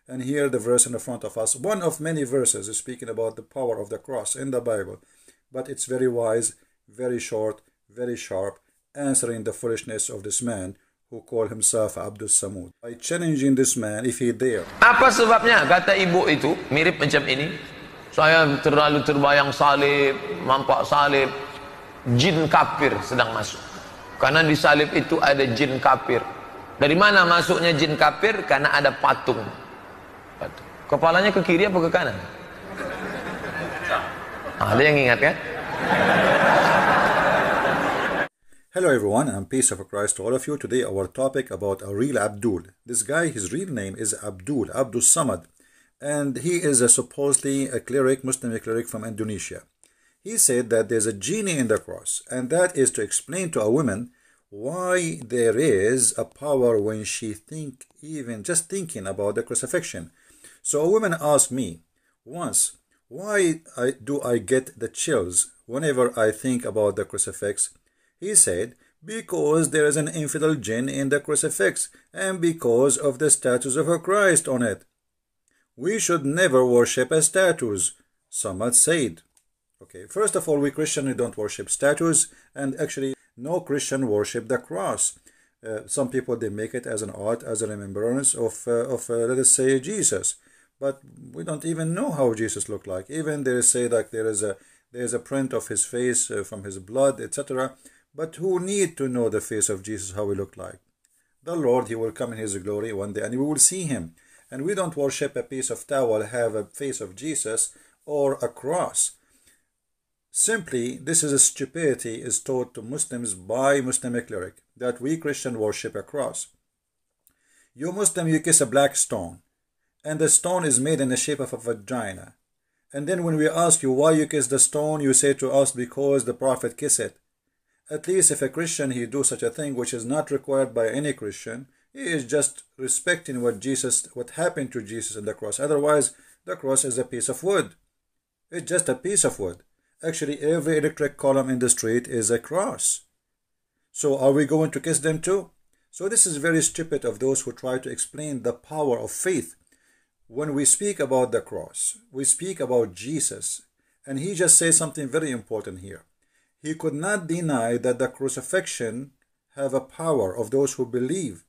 And here the verse in the front of us, one of many verses, is speaking about the power of the cross in the Bible. But it's very wise, very short, very sharp, answering the foolishness of this man who called himself Abdul Somad. By challenging this man, if he dare. Apa sebabnya kata ibu itu mirip macam ini? Saya terlalu terbayang salib, nampak salib, jin kafir sedang masuk. Karena di salib itu ada jin kafir. Dari mana masuknya jin kafir? Karena ada patung. Kepalanya ke kiri apa ke kanan? Ada yang ingat kan? Hello everyone, and peace of Christ to all of you. Today our topic about a real Abdul. This guy, his real name is Abdul Somad, and he is supposedly a cleric, Muslim cleric from Indonesia. He said that there's a genie in the cross, and that is to explain to a woman why there is a power when she even just thinking about the crucifixion. So a woman asked me once, why do I get the chills whenever I think about the crucifix? He said, because there is an infidel jinn in the crucifix and because of the statues of Christ on it. We should never worship as statues, Somad said. Okay, first of all, we Christians don't worship statues, and actually no Christian worship the cross. Some people, they make it as an art, as a remembrance of let us say, Jesus. But we don't even know how Jesus looked like. Even they say that there is a print of his face from his blood, etc. But who need to know the face of Jesus, how he looked like? The Lord, he will come in his glory one day, and we will see him. And we don't worship a piece of towel, have a face of Jesus, or a cross. Simply, this is a stupidity is taught to Muslims by Muslim cleric, that we Christian worship a cross. You Muslim, you kiss a black stone, and the stone is made in the shape of a vagina. And then when we ask you why you kiss the stone, you say to us, because the prophet kissed it. At least if a Christian, he do such a thing, which is not required by any Christian, he is just respecting what happened to Jesus on the cross. Otherwise, the cross is a piece of wood. It's just a piece of wood. Actually, every electric column in the street is a cross. So are we going to kiss them too? So this is very stupid of those who try to explain the power of faith. When we speak about the cross, we speak about Jesus, and he just says something very important here. He could not deny that the crucifixion have a power of those who believe.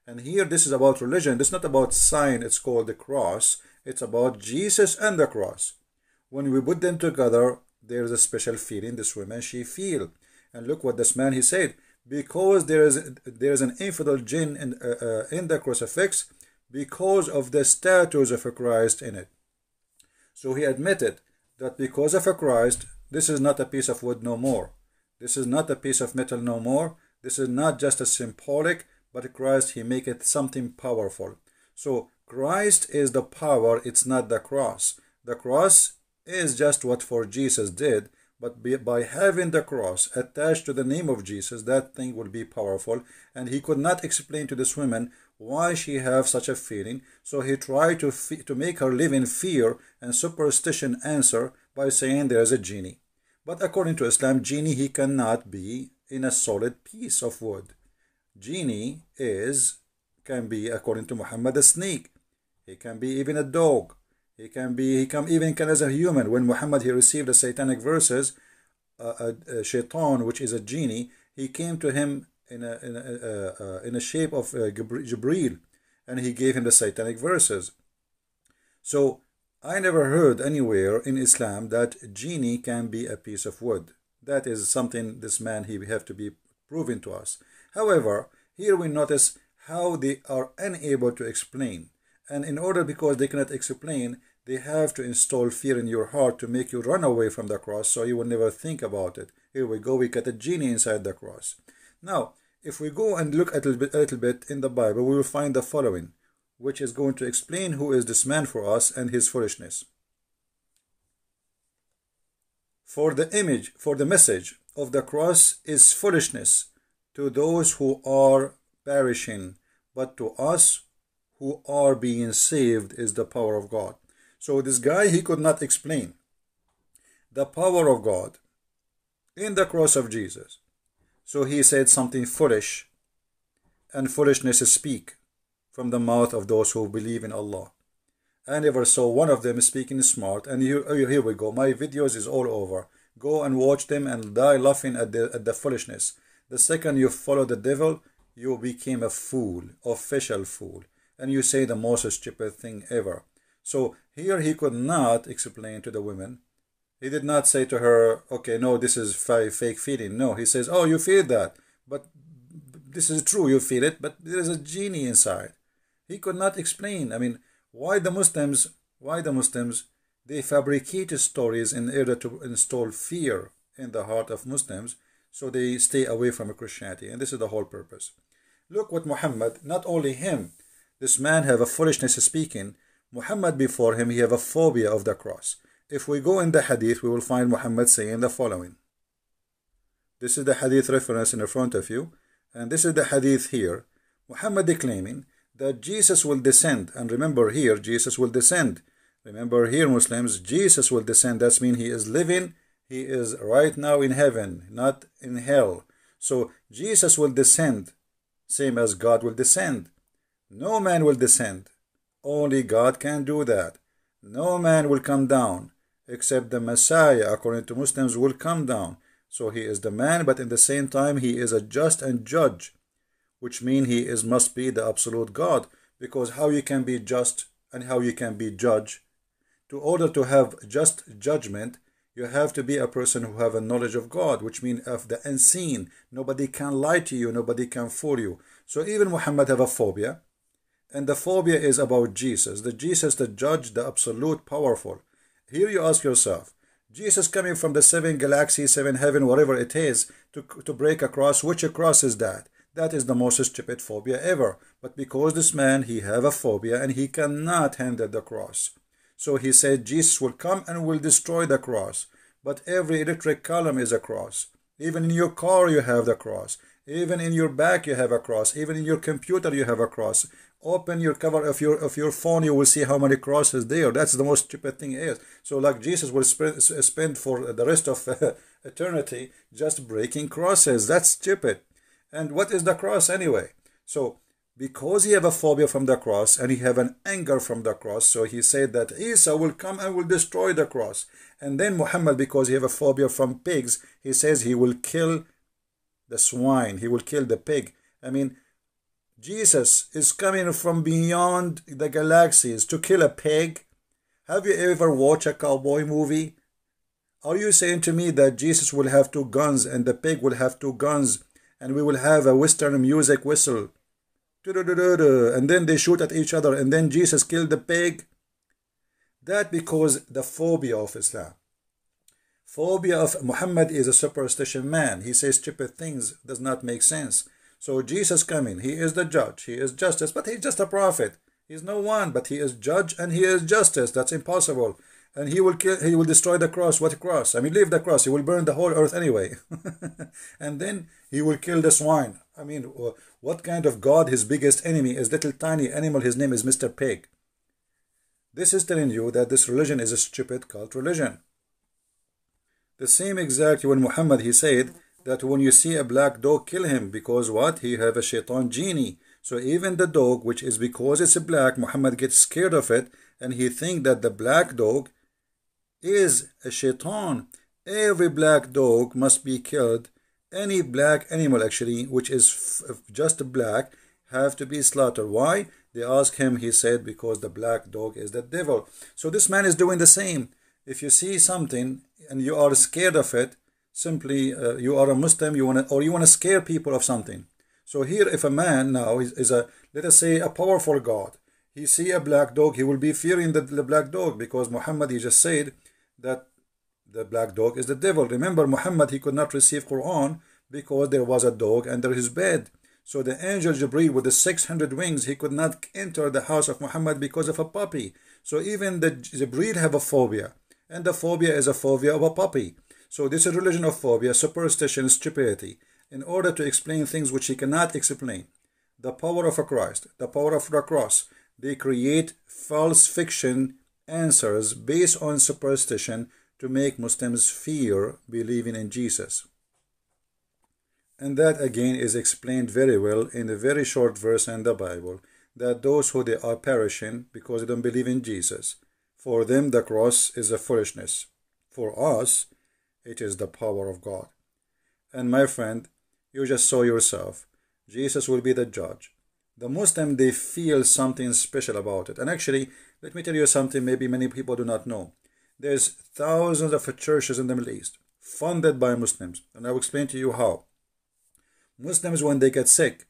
And here this is about religion. This is not about sign. It's called the cross. It's about Jesus and the cross. When we put them together, there is a special feeling this woman, she feel. And look what this man, he said, because there is an infidel jinn in the crucifix, because of the statues of a Christ in it. So he admitted that because of a Christ, this is not a piece of wood no more. This is not a piece of metal no more. This is not just a symbolic, but Christ, he make it something powerful. So Christ is the power, it's not the cross. The cross is just what for Jesus did, but by having the cross attached to the name of Jesus, that thing will be powerful. And he could not explain to this woman why she have such a feeling, so he tried to make her live in fear and superstition, answer by saying there is a genie. But according to Islam, genie, he cannot be in a solid piece of wood. Genie can be, according to Muhammad, a snake. He can be even a dog. He can even as a human. When Muhammad, he received the satanic verses, a shaitan, which is a genie, he came to him in a shape of Jibreel, and he gave him the satanic verses. So I never heard anywhere in Islam that genie can be a piece of wood. That is something this man, he have to be proven to us. However, here we notice how they are unable to explain. And in order, because they cannot explain, they have to install fear in your heart to make you run away from the cross, so you will never think about it. Here we go, we get a genie inside the cross. Now, if we go and look a little bit in the Bible, we will find the following, which is going to explain who is this man for us and his foolishness. For the message of the cross is foolishness to those who are perishing, but to us who are being saved is the power of God. So this guy, he could not explain the power of God in the cross of Jesus. So he said something foolish, and foolishness speak from the mouth of those who believe in Allah. I never saw one of them speaking smart. And here we go. My videos is all over. Go and watch them and die laughing at the foolishness. The second you follow the devil, you became a fool, official fool. And you say the most stupid thing ever. So here he could not explain to the women. He did not say to her, okay, no, this is fake feeling. No, he says, oh, you feel that. But this is true, you feel it, but there is a genie inside. He could not explain. I mean, why the Muslims, they fabricate stories in order to install fear in the heart of Muslims, so they stay away from Christianity. And this is the whole purpose. Look what Muhammad, not only him, this man have a foolishness speaking. Muhammad before him, he have a phobia of the cross. If we go in the hadith, we will find Muhammad saying the following. This is the hadith reference in front of you. And this is the hadith here. Muhammad declaiming that Jesus will descend. And remember here, Jesus will descend. Remember here, Muslims, Jesus will descend. That means he is living. He is right now in heaven, not in hell. So Jesus will descend, same as God will descend. No man will descend. Only God can do that. No man will come down, except the Messiah, according to Muslims, will come down. So he is the man, but in the same time, he is a just and judge, which means he must be the absolute God. Because how you can be just and how you can be judge? To order to have just judgment, you have to be a person who have a knowledge of God, which means of the unseen. Nobody can lie to you. Nobody can fool you. So even Muhammad have a phobia. And the phobia is about Jesus. The Jesus, the judge, the absolute powerful. Here you ask yourself, Jesus coming from the 7 galaxies, 7 heaven, whatever it is, to break a cross. Which cross is that? That is the most stupid phobia ever. But because this man, he have a phobia and he cannot handle the cross. So he said Jesus will come and will destroy the cross. But every electric column is a cross. Even in your car you have the cross. Even in your back you have a cross. Even in your computer you have a cross. Open your cover of your phone, you will see how many crosses there. That's the most stupid thing is. So like Jesus will spend for the rest of eternity just breaking crosses. That's stupid. And what is the cross anyway? So because he have a phobia from the cross and he have an anger from the cross, so he said that Isa will come and will destroy the cross. And then Muhammad, because he have a phobia from pigs, he says he will kill the swine. He will kill the pig. I mean, Jesus is coming from beyond the galaxies to kill a pig. Have you ever watched a cowboy movie? Are you saying to me that Jesus will have 2 guns and the pig will have 2 guns and we will have a Western music whistle? And then they shoot at each other and then Jesus killed the pig? That because the phobia of Islam. Phobia of Muhammad is a superstition man. He says stupid things, does not make sense. So Jesus coming, he is the judge, he is justice, but he's just a prophet. He's no one, but he is judge and he is justice. That's impossible. And he will kill, he will destroy the cross. What cross? I mean, leave the cross. He will burn the whole earth anyway. And then he will kill the swine. I mean, what kind of God? His biggest enemy is little tiny animal. His name is Mr. Pig. This is telling you that this religion is a stupid cult religion. The same exact when Muhammad, he said that when you see a black dog, kill him, because what? He have a shaitan genie. So even the dog, which is because it's a black, Muhammad gets scared of it, and he think that the black dog is a shaitan. Every black dog must be killed. Any black animal actually, which is just black, have to be slaughtered. Why? They ask him, he said, because the black dog is the devil. So this man is doing the same. If you see something and you are scared of it, simply you are a Muslim, you want to scare people of something. So here, if a man now is a, let us say, a powerful God, he see a black dog, he will be fearing the black dog, because Muhammad, he just said that the black dog is the devil. Remember, Muhammad, he could not receive Quran because there was a dog under his bed. So the angel Jibreel with the 600 wings, he could not enter the house of Muhammad because of a puppy. So even the Jibreel have a phobia, and the phobia is a phobia of a puppy. So this is religion of phobia, superstition, stupidity, in order to explain things which he cannot explain. The power of a Christ, the power of the cross, they create false fiction answers based on superstition to make Muslims fear believing in Jesus. And that again is explained very well in a very short verse in the Bible, that those who they are perishing because they don't believe in Jesus. For them the cross is a foolishness. For us, it is the power of God. And my friend, you just saw yourself. Jesus will be the judge. The Muslim, they feel something special about it. And actually, let me tell you something maybe many people do not know. There's thousands of churches in the Middle East funded by Muslims. And I will explain to you how. Muslims, when they get sick,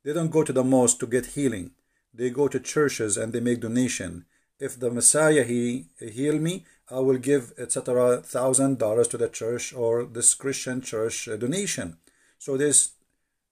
they don't go to the mosque to get healing. They go to churches and they make donation. If the Messiah, he heal me, I will give, etc., $1,000 to the church or this Christian church donation. So there's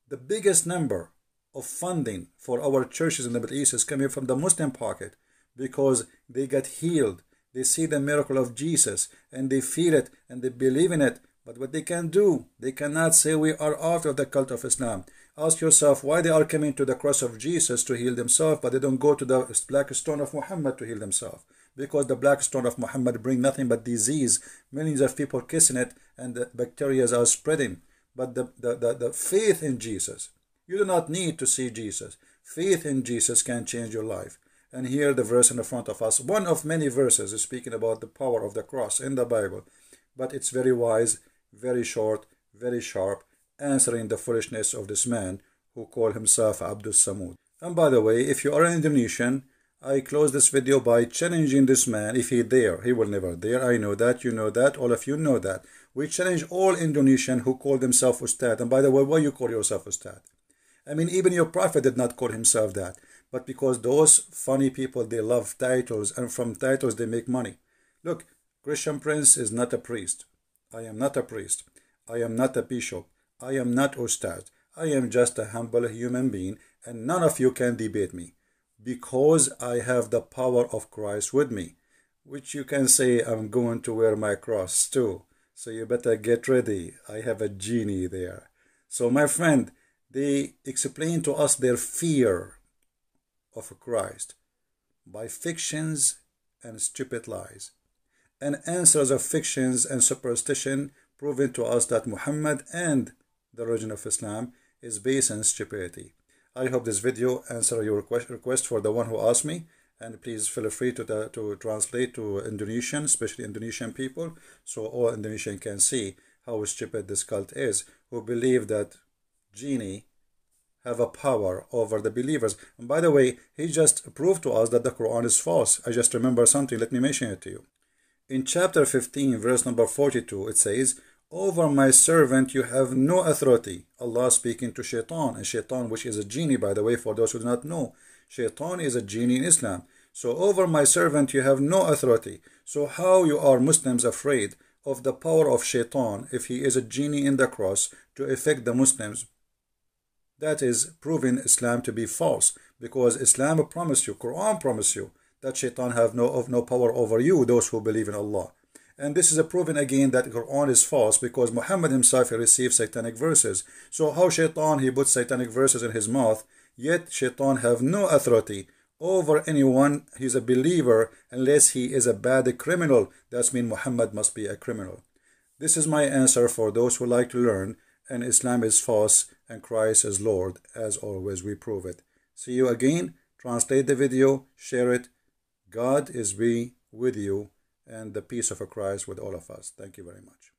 the biggest number of funding for our churches in the Middle East is coming from the Muslim pocket because they get healed. They see the miracle of Jesus and they feel it and they believe in it. But what they can do, they cannot say we are out of the cult of Islam. Ask yourself why they are coming to the cross of Jesus to heal themselves, but they don't go to the black stone of Muhammad to heal themselves. Because the black stone of Muhammad bring nothing but disease. Millions of people kissing it and the bacteria are spreading. But the faith in Jesus, you do not need to see Jesus. Faith in Jesus can change your life. And here the verse in the front of us, one of many verses is speaking about the power of the cross in the Bible. But it's very wise, very short, very sharp, answering the foolishness of this man who called himself Abdul Somad. And by the way, if you are an Indonesian, I close this video by challenging this man. If he dare, he will never dare. I know that, you know that, all of you know that. We challenge all Indonesian who call themselves Ustad. And by the way, why you call yourself Ustad? I mean, even your prophet did not call himself that. But because those funny people, they love titles, and from titles they make money. Look, Christian Prince is not a priest. I am not a priest. I am not a bishop. I am not Ustad. I am just a humble human being, and none of you can debate me. Because I have the power of Christ with me, which you can say I'm going to wear my cross too. So you better get ready. I have a genie there. So my friend, they explain to us their fear of Christ by fictions and stupid lies, and answers of fictions and superstition proving to us that Muhammad and the religion of Islam is based on stupidity. I hope this video answered your request for the one who asked me, and please feel free to translate to Indonesian, especially Indonesian people, so all Indonesian can see how stupid this cult is, who believe that genie have a power over the believers. And by the way, he just proved to us that the Quran is false. I just remember something, let me mention it to you. In chapter 15, verse number 42, it says, over my servant you have no authority. Allah speaking to Shaitan, and Shaitan, which is a genie, by the way, for those who do not know. Shaitan is a genie in Islam. So over my servant you have no authority. So how you are Muslims afraid of the power of Shaitan if he is a genie in the cross to affect the Muslims? That is proving Islam to be false, because Islam promised you, Quran promised you, that Shaitan have no power over you, those who believe in Allah. And this is a proving again that Quran is false, because Muhammad himself received satanic verses. So how Shaitan, he put satanic verses in his mouth, yet Shaitan have no authority over anyone. He's a believer unless he is a bad criminal. That means Muhammad must be a criminal. This is my answer for those who like to learn, and Islam is false and Christ is Lord. As always, we prove it. See you again. Translate the video, share it. God is be with you, and the peace of Christ with all of us. Thank you very much.